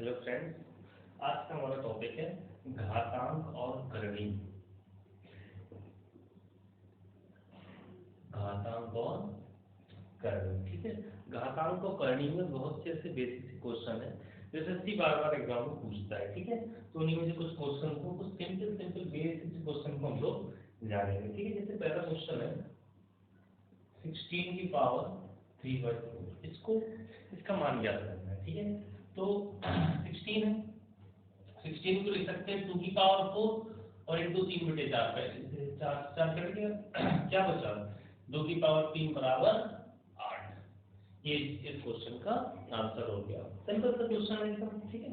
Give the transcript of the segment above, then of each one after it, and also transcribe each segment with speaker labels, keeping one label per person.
Speaker 1: Hello friends, आज का हमारा टॉपिक है घातांक और करणीय। घातांक और करणीय, ठीक है। घातांक और करणीय में बहुत से ऐसे बेसिक क्वेश्चन है जैसे सी बार एग्जाम में पूछता है, ठीक है। तो उन्हीं में से कुछ क्वेश्चन को, कुछ सिंपल बेसिक क्वेश्चन को हम लोग जानेंगे, ठीक है। जैसे पहला क्वेश्चन है 16 की पावर 3/4, इसका मान ज्ञात करना है, ठीक है। तो 16 है, 16 को लिख सकते हैं 2 की पावर 4 और इंटू 3/4 पे 4 कट गया, क्या बचा 2 की पावर 3 बराबर 8। ये इस क्वेश्चन का आंसर हो गया। सिंपल सा क्वेश्चन है एकदम, ठीक है।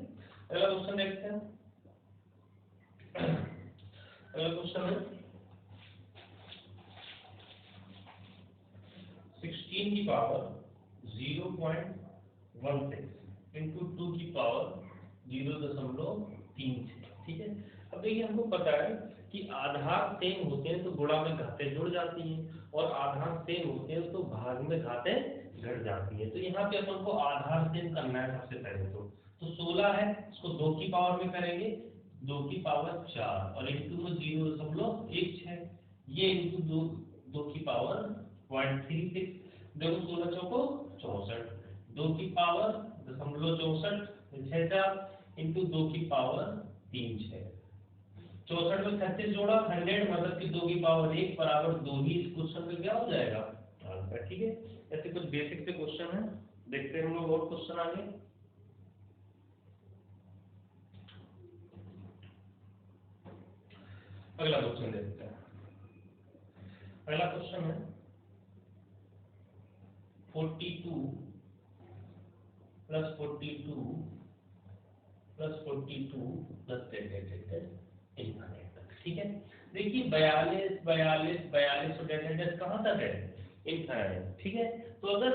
Speaker 1: अगला क्वेश्चन देखते हैं। अगला क्वेश्चन है 16 की पावर 0.16 इंटू 2 की पावर 0.36, ठीक है। अब देखिए, हमको पता है कि आधार सेम होते हैं तो गुणा में घातें जुड़ जाती हैं, और आधार सेम होते हैं तो भाग में घातें घट जाती हैं। तो यहाँ पे अपन को आधार सेम करना है सबसे पहले। तो 16 है, इसको 2 की पावर में करेंगे, 2 की पावर 4 और इंटू में 0.16, ये इंटू 2 की पावर 0.36। देखो 16 चौको 64, 2 की पावर 0.64 इंटू 2 की पावर 3 6, 64 में 36 जोड़ा 100, मतलब कि 2 की पावर 1 बराबर 2 ही इस क्वेश्चन में क्या हो जाएगा आंसर, ठीक है। ऐसे कुछ बेसिक से क्वेश्चन है, देखते हैं हम लोग और क्वेश्चन आगे। अगला क्वेश्चन देखते हैं। अगला क्वेश्चन है 42 प्लस 42 प्लस 42 प्लस इनफाइनाइट तक, ठीक है। देखिए 42 42 42 और डेट कहाँ तक है इनफाइनाइट, ठीक है। तो अगर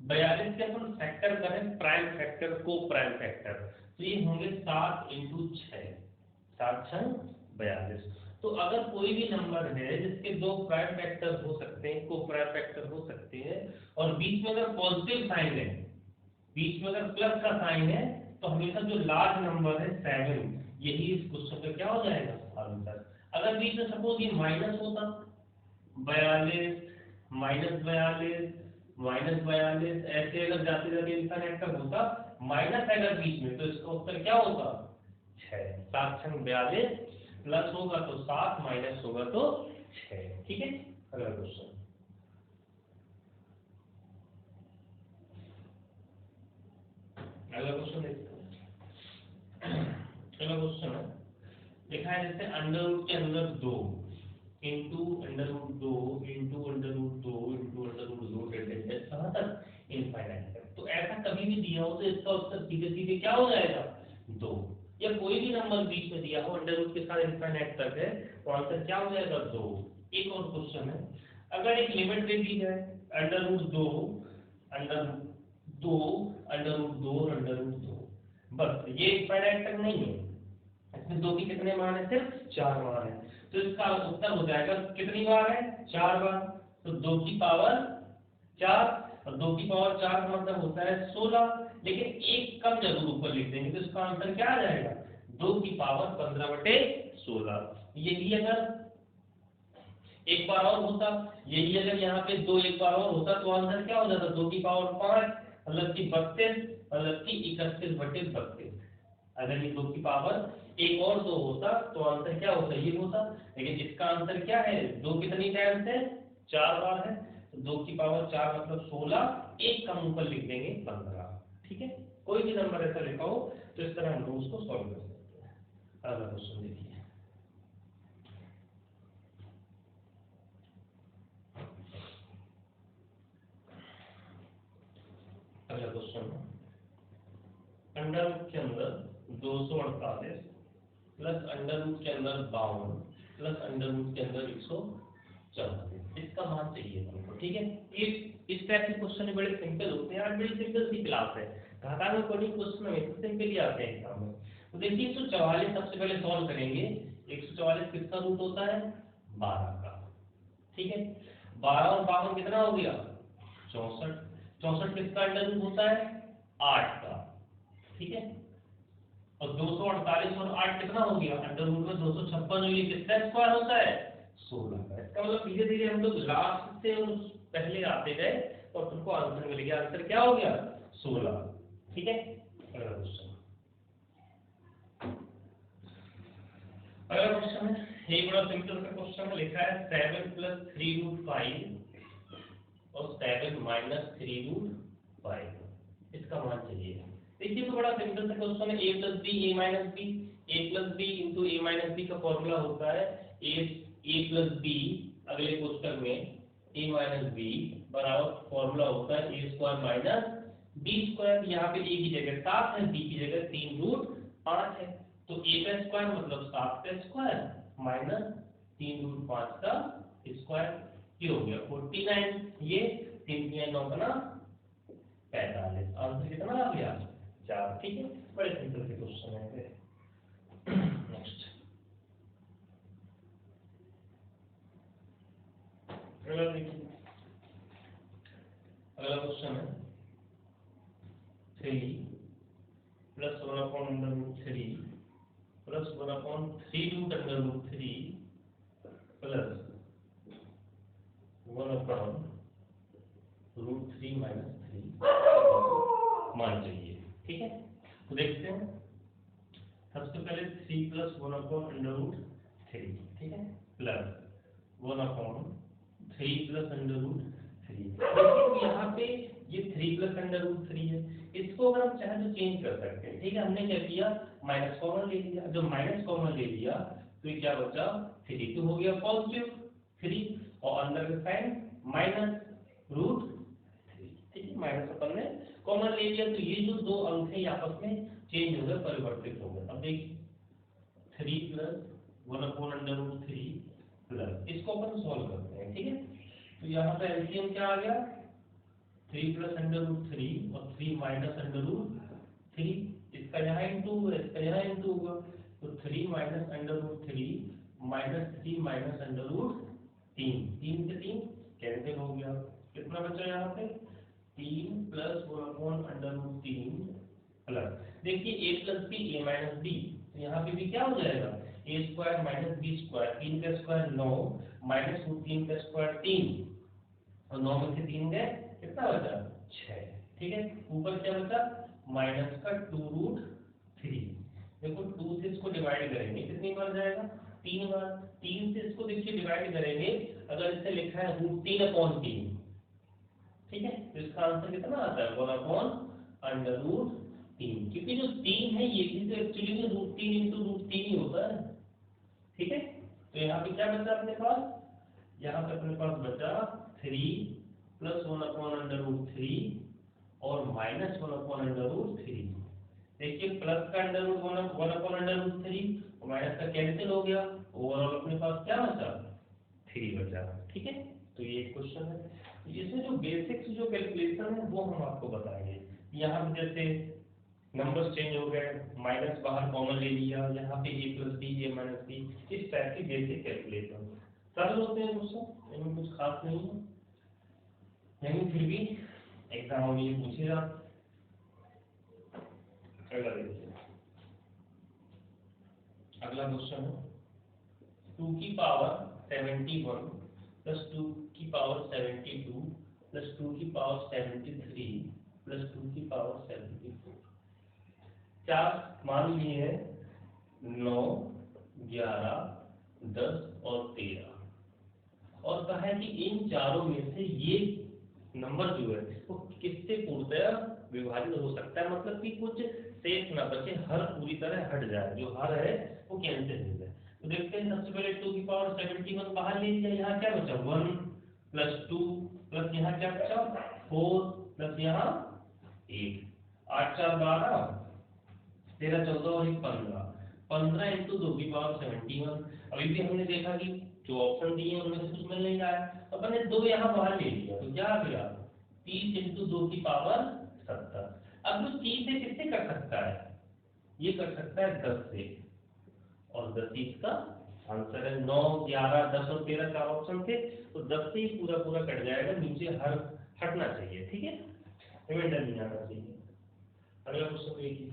Speaker 1: 42 के अपन फैक्टर करें, प्राइम फैक्टर को प्राइम फैक्टर, तो ये होंगे 7 इंटू 6, 7 6 42। तो अगर कोई भी नंबर है जिसके दो प्राइम फैक्टर हो सकते हैं, को प्राइम फैक्टर हो सकते हैं, और बीच में अगर पॉजिटिव साइन है, बीच में अगर प्लस का साइन है, तो हमेशा जो लार्ज नंबर है 7, यही इस क्वेश्चन का क्या हो जाएगा आंसर। अगर बीच में सपोज ये माइनस होता, 42 -42 ऐसे अगर जाते जाते इनफाइनाइट तक होता, माइनस अगर बीच में, तो इसका उत्तर क्या होगा 6। 7 6 42, प्लस होगा तो 7, माइनस होगा तो 6, ठीक है। अगला क्वेश्चन, अगला क्वेश्चन देखते हैं। अगला क्वेश्चन है, लिखा है जैसे अंडर रूट के अंदर 2 into under root 2 into under root 2 into under root 2 delta कहाँ तक इनफाइनाइट तक। तो ऐसा कभी भी दिया हो तो इसका उत्तर सीधे सीधे क्या हो जाएगा 2, या कोई भी नंबर बीच में दिया हो अंडर रूट के साथ इनफाइनाइट तक है, तो आंसर क्या हो जाएगा 2। एक और क्वेश्चन है, अगर एक लिमिट दे दी जाए under root 2 under 2 under root 2 under root 2, बस ये इनफाइनाइट तक नहीं है, इसमें 2 के कितने मान है, सिर्फ 4 मान है। तो इसका उत्तर हो जाएगा कितनी बार है 4 बार, तो 2 की पावर 4, और 2 की पावर 4 का मतलब होता है 16, लेकिन एक कम जरूर ऊपर लिख देंगे, तो इसका आंसर क्या आ जाएगा 2 की पावर 15/16। यही अगर एक बार और होता, यही अगर यहाँ पे 2 एक बार और होता, तो आंसर क्या हो जाता 2 की पावर 5, मतलब कि 32, मतलब कि 31/32। अगर ये 2 की पावर एक और 2 होता तो आंसर क्या होता ये होता, लेकिन इसका आंसर क्या है 2 कितनी टाइम्स है 4 बार है, तो 2 की पावर 4 मतलब 16, एक कम ऊपर लिख देंगे 15, ठीक है। कोई भी नंबर ऐसा लिखा हो तो इस तरह हम लोग उसको सॉल्व कर सकते हैं। अगला क्वेश्चन देखिए। अगला क्वेश्चन है, अंडर रूट के अंदर 248 प्लस अंडर रूट के अंदर 52 प्लस अंडर रूट के अंदर 144, इसका मान चाहिए हमको, ठीक है। इस टाइप के क्वेश्चन बड़े सिंपल होते हैं यार, बड़ी सिंपल सी क्लास है। घातांक में कोई क्वेश्चन हमेशा सिंपल ही आते हैं एग्जाम में। तो देखिए 144 सबसे पहले सॉल्व करेंगे। 144 किसका रूट होता है 12 का, ठीक है। 12 और 52 कितना हो गया 64, 64 किसका अंडर रूट होता है 8 का, ठीक है। और 248 और 8 कितना हो गया, अंडर रूट में 256, ये किसका स्क्वायर होता है, 16 का। इसका मतलब धीरे धीरे हम लोग लास्ट से उस पहले आते गए और तुमको आंसर मिल गया। आंसर क्या हो गया, 16। ठीक है, अगला क्वेश्चन। अगला क्वेश्चन है, ये बड़ा सिंपल सा क्वेश्चन है। लिखा है 7 + 3√5 और 7 - 3√5, इसका मान चाहिए। देखिए तो बड़ा सिंपल सा क्वेश्चन है। a + b a - b, a + b * a - b का फॉर्मूला होता है a + b, अगले क्वेश्चन में a - b बराबर फॉर्मूला होता है a² - b²। यहाँ पे a की जगह 7 है, b की जगह 3√5 है, तो a का स्क्वायर मतलब 7 का स्क्वायर माइनस 3√5 का स्क्वायर, ये हो गया 49। ये 3 × 9 का 45। आंसर कितना आ गया, 4। ठीक है, बड़े सिंपल से क्वेश्चन है। नेक्स्ट अगला देखिए, अगला क्वेश्चन है 3 + 1/√3 + 1/3√3 प्लस 1/√3 - 3 मान चाहिए। ठीक है, तो देखते हैं। सबसे पहले 3 + 1/√3, ठीक है, प्लस 1/3 + √3। देखिए यहाँ पे ये 3 + √3 है, इसको अगर हम चाहे तो चेंज कर सकते हैं। ठीक है, हमने क्या किया, माइनस कॉमन ले लिया। जब माइनस कॉमन ले लिया तो ये क्या बचा, 3 तो हो गया पॉजिटिव 3, और अंदर का साइन -√3। ठीक है, माइनस अपन ने कॉमन ले लिया, तो ये जो दो अंक है आपस में चेंज हो गए, परिवर्तित हो गए। अब देखिए 3 + 1/√3 प्लस, इसको अपन सॉल्व करते हैं। ठीक है, तो यहाँ पे एलसीएम क्या आ गया, 3 + √3 और 3 - √3, इसका यहाँ इंटू होगा, इसका यहाँ इंटू होगा, तो 3 - √3 - 3 - √3, 3 से 3 कैंसिल हो गया। कितना बचा यहाँ पे, 3 + 1/√3 प्लस, देखिए a + b a - b, तो यहाँ पे भी क्या हो जाएगा, a² - b², 3 का स्क्वायर 9 -√3 का स्क्वायर 3, और 9 में से 3 गए, कितना बचा, 6। ठीक है, ऊपर क्या बचा, माइनस का 2√3। देखो 2 से इसको डिवाइड करेंगे कितनी बार जाएगा, 3 बार। 3 से इसको देखिए डिवाइड करेंगे, अगर इससे लिखा है √3/3, ठीक है, तो इसका आंसर कितना आता है, 1/√3, क्योंकि जो 3 है ये भी तो एक्चुअली में √3 × √3 ही होता है। ठीक है, तो यहाँ पे क्या बचा अपने पास, यहाँ पे अपने पास बचा 3 + 1/√3 और माइनस 1/√3। देखिए प्लस का अंडर रूट 1/√3 और माइनस का कैंसिल हो गया, ओवरऑल अपने पास क्या बचा, 3 बचा। ठीक है, तो ये क्वेश्चन है। इसमें जो बेसिक्स जो कैलकुलेशन है वो हम आपको बताएंगे। यहाँ पे जैसे नंबर्स चेंज हो गए, माइनस बाहर कॉमन ले लिया, यहाँ पे a + b a - b, इस टाइप की बेसिक कैलकुलेशन सरल होते हैं क्वेश्चन, इनमें कुछ खास नहीं है, लेकिन फिर भी एग्जाम में ये पूछेगा। अगला देखिए, अगला क्वेश्चन है 2 की पावर 71 + 2 की पावर 72 + 2 की पावर 73 + 2 की पावर 74। चार मान लिए हैं 9, 11, 10 और 13, और कहा है कि इन चारों में से ये नंबर जो है इसको किससे पूर्णतः विभाजित हो सकता है, मतलब कि कुछ शेष ना बचे, हर पूरी तरह हट जाए, जो हर है वो कैंसिल हो जाए। तो देखते हैं, सबसे पहले 2 की पावर 71 बाहर ले लिया, यहाँ क्या बचा 1 + 2 प्लस यहाँ क्या बचा 4 प्लस यहाँ 8, 8 4 12, 13 14 और 1 15, 15 × 2 की पावर 71। अभी भी हमने देखा कि जो ऑप्शन दिए उनमें से कुछ मिल नहीं रहा है, अपन ने 2 यहाँ बाहर ले लिया, तो क्या आ गया 30 × 2 की पावर 70। अब जो 30 से किससे कर सकता है, ये कर सकता है 10 से, और 10 इसका आंसर है। 9 11 10 और 13 चार ऑप्शन थे, तो 10 से ही पूरा पूरा कट जाएगा, नीचे हर हटना चाहिए। ठीक है, रिमाइंडर नहीं आना चाहिए। अगला क्वेश्चन देखिए,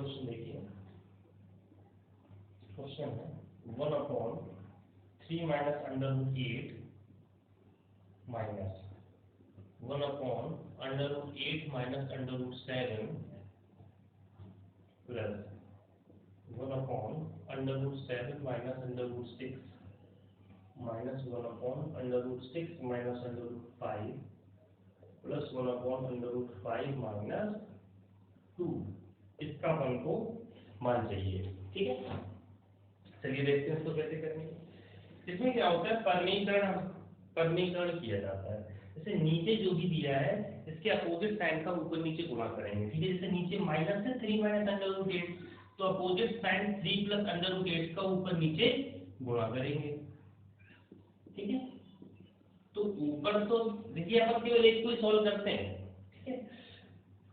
Speaker 1: क्वेश्चन देखिए, क्वेश्चन है 1/3 minus under root 8 minus 1/8 minus under root 7 plus 1/7 minus under root 6 minus 1/6 minus under root 5 plus 1/5 minus 2। इसका अपन को मान चाहिए, ठीक है। चलिए देखते हैं इसको कैसे करेंगे। इसमें क्या होता है, परमीकरण किया जाता है। जैसे नीचे जो भी दिया है इसके अपोजिट साइन का ऊपर नीचे गुणा करेंगे, ठीक है। जैसे नीचे माइनस है 3 माइनस अंडर रूट 8, तो opposite sign 3 plus under root 8 का ऊपर नीचे गुणा करेंगे, ठीक है। तो ऊपर तो देखिए अपन केवल एक को ही सॉल्व करते हैं, ठीक है।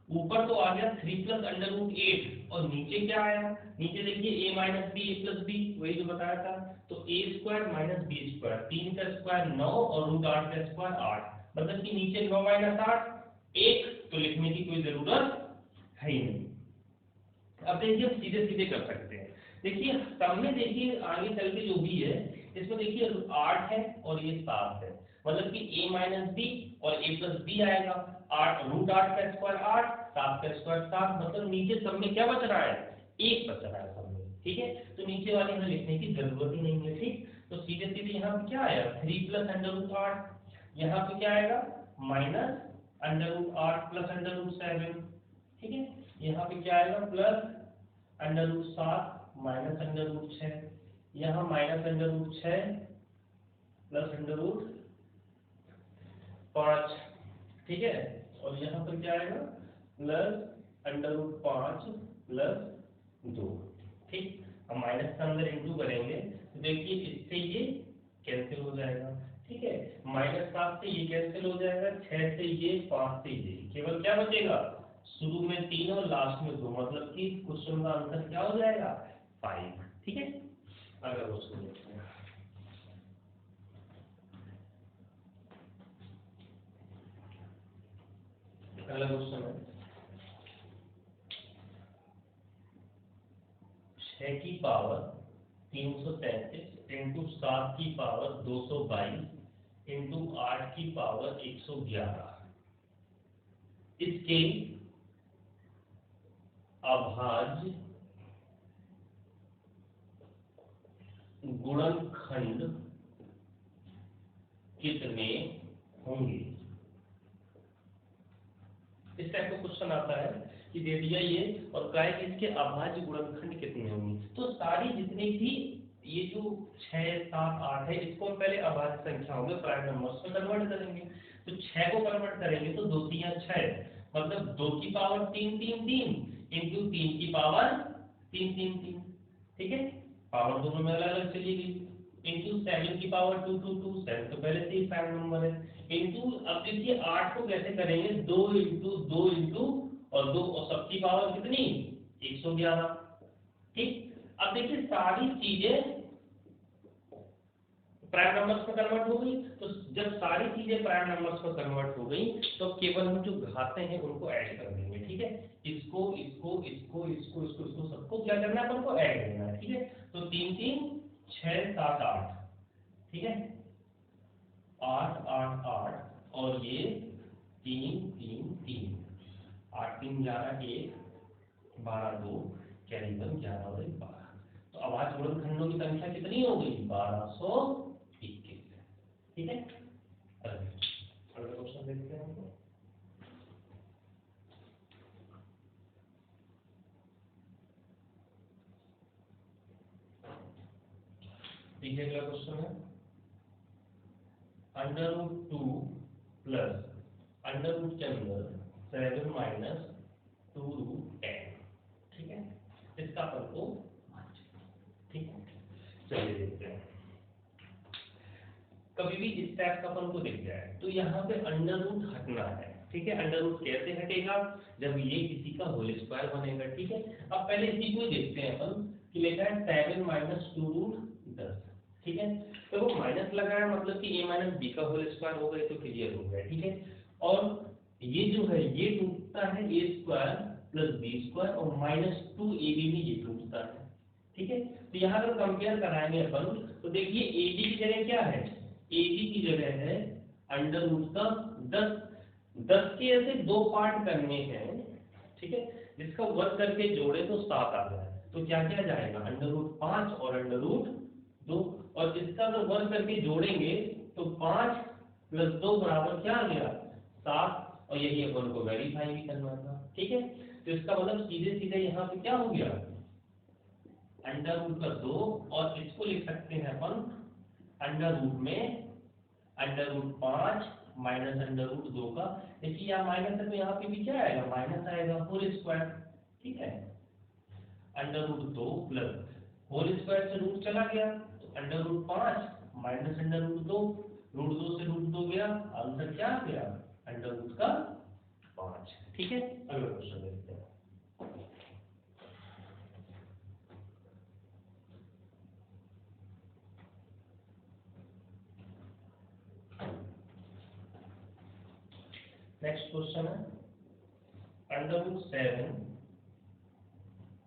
Speaker 1: ऊपर तो आ गया 3 प्लस अंडर रूट 8 और नीचे क्या आया, नीचे देखिए a minus B A plus B, वही जो बताया था। तो a square minus B square, 3 का स्क्वायर 9 और रूट 8 का स्क्वायर 8, मतलब कि नीचे 9 माइनस 8 1, तो लिखने की कोई जरूरत है ही नहीं। अब देखिए हम सीधे सीधे कर सकते हैं। देखिए सामने देखिए आगे चल के जो भी है इसमें देखिए 8 है और ये 7 है, मतलब कि a माइनस बी और a प्लस बी आएगा। 8 रूट 8 का स्क्वायर 8, 7 का स्क्वायर 7, मतलब नीचे सब में क्या बच रहा है, 1 बच रहा है सब में, ठीक है। तो नीचे वाले में लिखने की जरूरत ही नहीं है, ठीक। तो सीधे सीधे यहाँ पे क्या आया 3 प्लस अंडर रूट 8, यहाँ पे क्या आएगा minus under root 8 plus under root 7, ठीक है। यहाँ पे क्या आएगा plus under root 7 minus under root 6, यहाँ minus under root 6 plus under root 5, ठीक है। और यहाँ पर क्या आएगा प्लस अंडर रूट 5 प्लस 2, ठीक। अब माइनस का अंदर इंटू करेंगे तो देखिए इससे ये कैंसिल हो जाएगा, ठीक है। -7 से ये कैंसिल हो जाएगा, 6 से ये, 5 से ये, केवल क्या बचेगा शुरू में 3 और लास्ट में 2, मतलब कि क्वेश्चन का आंसर क्या हो जाएगा 5, ठीक है। अगला क्वेश्चन देखते हैं। अगला क्वेश्चन है 6 की पावर 333 इंटू 7 की पावर 222 इंटू 8 की पावर 111, इसके अभाज्य गुणनखंड कितने होंगे। इस टाइप का क्वेश्चन आता है कि दे दिया ये और कहा है कि इसके अभाज्य गुणनखंड कितने होंगे। तो सारी जितनी भी ये जो 6, 7, 8 है इसको पहले अभाज्य संख्याओं में प्राइम नंबर्स में कन्वर्ट करेंगे। तो 6 को कन्वर्ट करेंगे तो 2 3 6, मतलब 2 की पावर 3 3 3 इंटू 3 की पावर 3 3 3, ठीक है। पावर दोनों में अलग अलग चली गई, इंटू 7 की पावर 2 2 2, 7 तो पहले से ही प्राइम नंबर है, इंटू अब देखिए 8 को कैसे करेंगे 2 इंटू 2 इंटू और 2 और सबकी पावर कितनी 111, ठीक। अब देखिए सारी चीजें प्राइम नंबर्स में कन्वर्ट हो गई। तो जब सारी चीजें प्राइम नंबर्स में कन्वर्ट हो गई तो केवल हम जो घाते हैं उनको ऐड कर देंगे, ठीक है। इसको इसको इसको इसको इसको इसको सबको क्या करना है अपन को ऐड करना है, ठीक है। तो 3 3 6 7 8, ठीक है, 8 8 8 और ये 3 3 3, 8 3 11 1 12 2 कैरी 11 और 12। तो अभाज्य गुणनखंडों की संख्या कितनी हो गई 1221, ठीक है। अगला क्वेश्चन देखते हैं हम। देखिए अगला क्वेश्चन है √2 प्लस √ के अंदर 7 माइनस 2√10, ठीक है। इसका अपन को ठीक है। चलिए देखते हैं। कभी भी इस टाइप का अपन को दिख जाए तो यहाँ पे √ हटना है, ठीक है। √ कैसे हटेगा जब ये किसी का होल स्क्वायर बनेगा, ठीक है। अब पहले इसी को देखते हैं अपन कि लिखा है 7 माइनस 2√10, ठीक है। तो वो माइनस लगाया मतलब कि a माइनस बी का होल स्क्वायर हो गया, तो क्लियर हो गया, ठीक है। और ये जो है ये टूटता है a square plus B square और माइनस 2ab में ये टूटता है। ठीक है, तो यहाँ अगर कंपेयर कराएंगे अपन तो देखिए ab की जगह क्या है, ab की जगह है अंडर रूट का 10 के ऐसे दो पार्ट करने हैं। ठीक है, जिसका वर्ग करके जोड़े तो 7 आ जाए, तो क्या क्या जाएगा अंडर रूट 5 और अंडर रूट 2, और इसका अगर वर्ग करके जोड़ेंगे तो 5 प्लस 2 बराबर क्या आ गया 7, और यही अपन को वेरीफाई भी करना था। ठीक है, तो इसका मतलब सीधे सीधे यहाँ पे क्या हो गया अंडर रूट का 2, और इसको लिख सकते हैं अपन अंडर रूट में under root 5 minus under root 2 का, देखिए यहाँ माइनस है तो यहाँ पे भी क्या आएगा माइनस आएगा होल स्क्वायर। ठीक है, under root 2 plus whole square से रूट चला गया तो under root 5 minus under root 2, root 2 से रूट 2 गया, आंसर क्या आ गया अंडर रूट का 5। ठीक है, अगला क्वेश्चन देखते हैं। नेक्स्ट क्वेश्चन है under root 7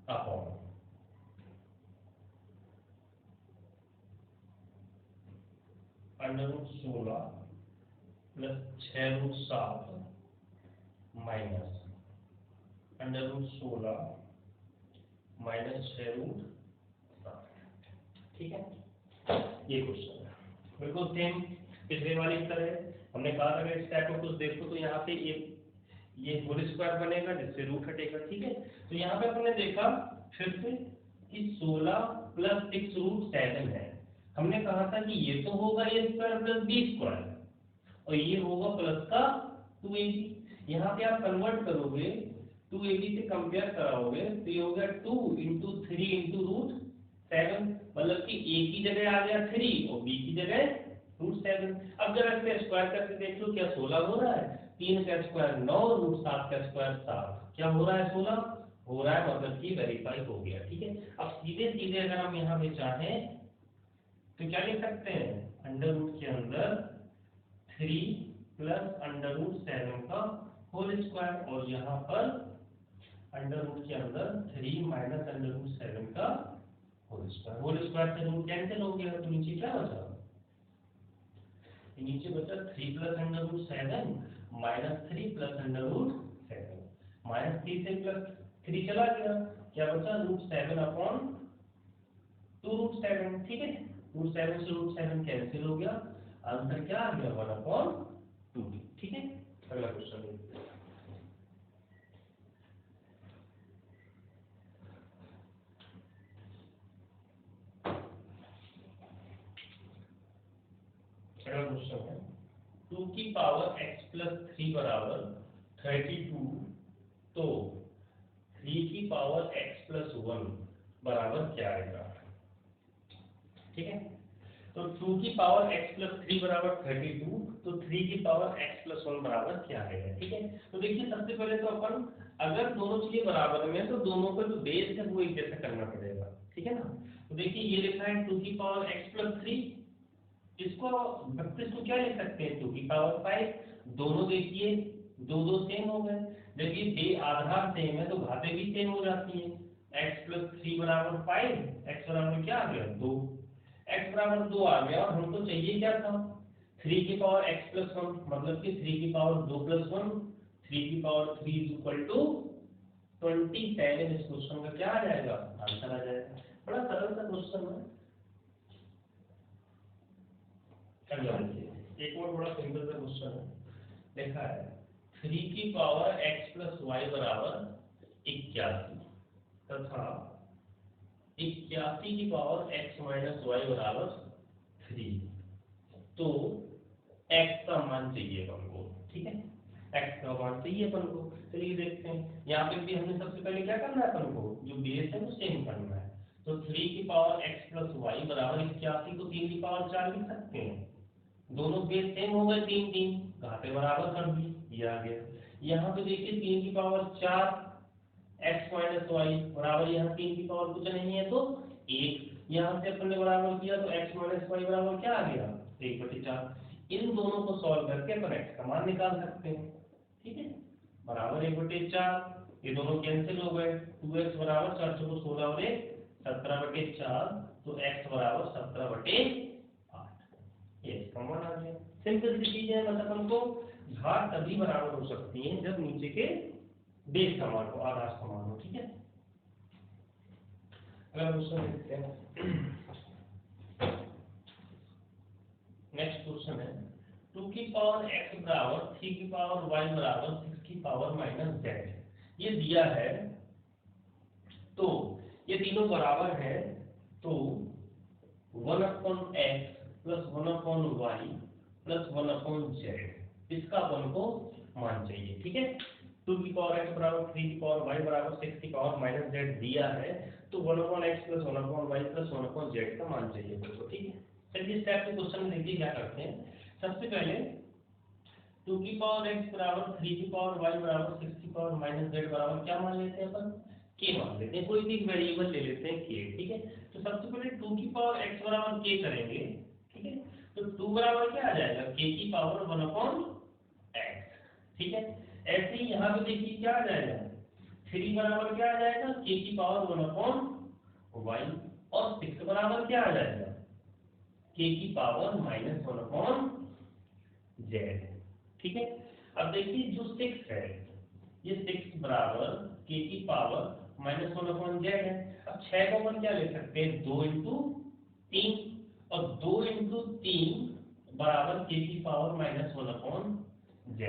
Speaker 1: upon under root 16 plus 6 root 7 minus under root 16 minus 6 root 7। ठीक है, ये क्वेश्चन है बिल्कुल सेम पिछले वाले की तरह। हमने कहा था अगर इस टाइप में कुछ देखो तो यहाँ पे ये होल स्क्वायर बनेगा जिससे रूट हटेगा। ठीक है, तो यहाँ पे हमने देखा फिर से कि 16 प्लस 6 रूट 7 है। हमने कहा था कि ये तो होगा a square plus B square और ये होगा प्लस का 2ab। यहाँ पे आप कन्वर्ट करोगे 2ab से कंपेयर कराओगे तो ये हो गया 2 इंटू 3 इंटू रूट 7, मतलब कि a की जगह आ गया 3 और b की जगह रूट 7। अब जरा इसका स्क्वायर करके देख लो क्या 16 हो रहा है, 3 का स्क्वायर 9 रूट 7 का स्क्वायर 7, क्या हो रहा है 16 हो रहा है, मतलब कि वेरीफाई हो गया। ठीक है, अब सीधे सीधे अगर हम यहाँ पे चाहें तो क्या लिख सकते हैं अंडर रूट के अंदर 3 प्लस अंडर रूट 7 का होल स्क्वायर, और यहाँ पर अंडर रूट के अंदर 3 माइनस अंडर रूट 7 का होल स्क्वायर। होल स्क्वायर से रूट कैंसिल हो गया तो नीचे क्या बचा, नीचे बचा 3 plus under root 7 minus 3 plus under root 7, minus 3 से प्लस 3 चला गया, क्या बचा रूट 7 अपॉन 2 रूट 7। ठीक है, रूट 7 से रूट 7 कैंसिल हो गया, आंसर क्या आ गया 1 अपॉन 2। ठीक है, अगला क्वेश्चन देखते हैं। अगला क्वेश्चन है 2 की पावर x प्लस 3 बराबर 32, तो 3 की पावर x प्लस 1 बराबर क्या आएगा। ठीक है, तो 2 की पावर x प्लस 3 बराबर 32, तो 3 की पावर x प्लस 1 बराबर क्या आएगा। ठीक है, तो देखिए सबसे पहले तो अपन अगर दोनों चीजें बराबर में तो दोनों का जो बेस है वो एक जैसा करना पड़ेगा। ठीक है ना, तो देखिए ये लिखा है 2 की पावर x प्लस 3, इसको 32 को क्या लिख सकते हैं 2 की पावर 5, दोनों देखिए दो दो सेम हो गए, जब ये आधार सेम है तो घातें भी सेम हो जाती है। x प्लस 3 बराबर 5, x बराबर क्या आ गया 2, x बराबर 2 आ गया, और हमको चाहिए क्या था 3 की पावर x प्लस 1, मतलब कि 3 की पावर 2 प्लस 1, 3 की पावर 3 इज इक्वल टू 27। इस क्वेश्चन का क्या आ जाएगा आंसर आ जाएगा, बड़ा सरल सा क्वेश्चन है। अगला देखिए एक और बड़ा सिंपल सा क्वेश्चन है, देखा है 3 की पावर x प्लस वाई बराबर 81 तथा 81 की पावर x माइनस वाई बराबर 3, तो x का मान चाहिए अपन को। ठीक है, x का मान चाहिए अपन को, चलिए देखते हैं। यहाँ पे भी हमने सबसे पहले क्या करना है अपन को जो बेस है वो सेम करना है, तो 3 की पावर x प्लस वाई बराबर 81 को 3 की पावर 4 लिख सकते हैं, दोनों बेस सेम हो गए 3 3, घाते बराबर कर दी, ये आ गया। यहाँ पे देखिए 3 की पावर 4 x माइनस वाई बराबर, यहाँ 3 की पावर कुछ नहीं है तो 1, यहाँ से अपन ने बराबर किया तो x माइनस वाई बराबर क्या आ गया 1/4। इन दोनों को सॉल्व करके अपन x का मान निकाल सकते हैं। ठीक है, बराबर 1/4, ये दोनों कैंसिल हो गए, 2x बराबर 4 चौको 16 और 1 17/4, तो x बराबर 17/8। ये कॉमन आ गया। सिंपल सी चीज है, मतलब हमको घात तभी बराबर हो सकती है जब नीचे के बेस समान हो, आधार समान हो। ठीक है, अगला क्वेश्चन देखते हैं। नेक्स्ट क्वेश्चन है 2 की पावर x बराबर 3 की पावर y बराबर 6 की पावर माइनस z। ये दिया है, तो ये तीनों बराबर है, तो 1/x plus 1/y plus 1/z, इसका अपन को मान चाहिए। ठीक है, 2 की पावर x बराबर 3 की पावर y बराबर 6 की पावर माइनस z दिया है, तो 1/x plus 1/y plus 1/z का मान चाहिए अपन को। ठीक है, चलिए स्टेप के क्वेश्चन में देखिए क्या करते हैं। सबसे पहले 2 की पावर x बराबर 3 की पावर y बराबर 6 की पावर माइनस z बराबर क्या मान लेते हैं अपन, k मान लेते हैं। कोई भी वेरिएबल ले लेते हैं k। ठीक है, तो सबसे पहले 2 की पावर x बराबर k करेंगे। ठीक है, तो 2 बराबर क्या आ जाएगा, k की पावर 1/x। ठीक है, ऐसे ही यहाँ पे देखिए क्या आ जाएगा, 3 बराबर क्या आ जाएगा, k की पावर 1/y, और 6 बराबर क्या आ जाएगा, k की पावर -1/z। ठीक है, अब देखिए जो 6 है, ये 6 बराबर k की पावर -1/z है। अब 6 को अपन क्या ले सकते हैं, 2 × 3, और 2 × 3 बराबर k की पावर -1/z,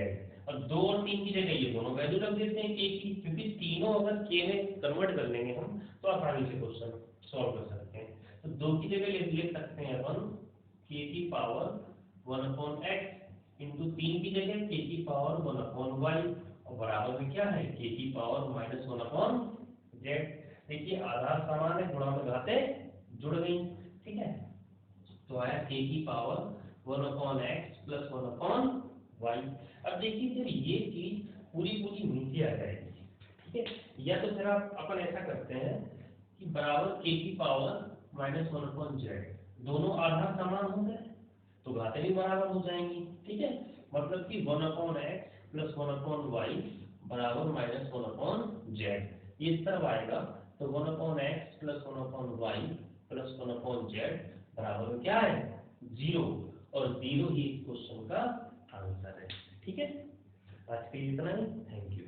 Speaker 1: और 2 और 3 की जगह ये दोनों वैल्यू रख देते हैं k की, क्योंकि तीनों अगर k में कन्वर्ट कर लेंगे हम तो आसानी से क्वेश्चन सॉल्व कर सकते हैं। तो 2 की जगह लिख सकते हैं अपन k की पावर 1/x इंटू 3 की जगह k की पावर 1/y, और बराबर में क्या है, k की पावर -1/z। देखिए आधार समान है, गुणा में घातें जुड़ गई। ठीक है, तो आया k की पावर 1/x प्लस 1/y। अब देखिए फिर ये चीज पूरी पूरी नीचे आ जाएगी। ठीक है, या तो फिर आप अपन ऐसा करते हैं कि बराबर k की पावर -1/z, दोनों आधार समान हो गए तो घातें भी बराबर हो जाएंगी। ठीक है, मतलब कि 1/x प्लस 1/y बराबर -1/z। ये इस तरफ आएगा, तो 1/x plus 1/y plus 1/z बराबर क्या है, 0, और 0 ही इस क्वेश्चन का आंसर है। ठीक है, आज के लिए इतना ही, थैंक यू।